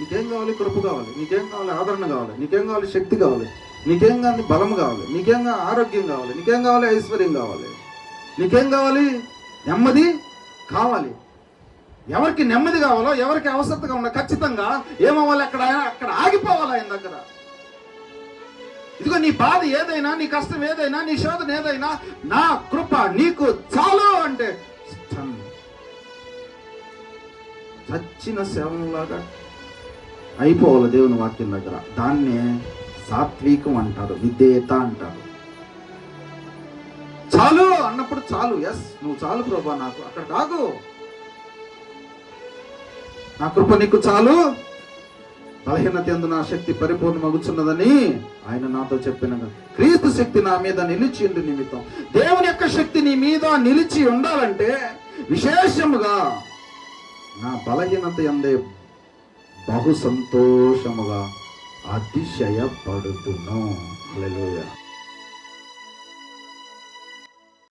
నీకేం కావాలి? కృప కావాలి. నీకేం కావాలి? ఆదరణ కావాలి. నీకేం కావాలి? శక్తి కావాలి. నీకేం కావాలి? బలం కావాలి. నీకేం కావాలి? ఆరోగ్యం కావాలి. నీకేం కావాలి? ఐశ్వర్యం కావాలి. నీకేం కావాలి? నెమ్మది కావాలి. ఎవరికి నెమ్మది కావాలో, ఎవరికి అవసరతగా ఉన్నా ఖచ్చితంగా ఏమవ్వాలి? అక్కడ ఆగిపోవాలి ఆయన దగ్గర. ఇదిగో నీ బాధ ఏదైనా, నీ కష్టం ఏదైనా, నీ శోధన ఏదైనా, నా కృప నీకు చాలు అంటే చచ్చిన శవంలాగా అయిపోవాలి దేవుని వాక్యం దగ్గర. దాన్నే సాత్వికం అంటారు, విధేయత అంటారు. చాలు అన్నప్పుడు చాలు, ఎస్ నువ్వు చాలు ప్రభా, నాకు అక్కడ కాదు, నా కృప నీకు చాలు, బలహీనత యందు నా శక్తి పరిపూర్ణమగుచున్నదని ఆయన నాతో చెప్పిన క్రీస్తు శక్తి నా మీద నిలిచి ఉండి నిమిత్తం. దేవుని యొక్క శక్తి నీ మీద నిలిచి ఉండాలంటే విశేషముగా నా బలహీనత యందే బహు సంతోషముగా అతిశయపడుతును. హల్లెలూయా.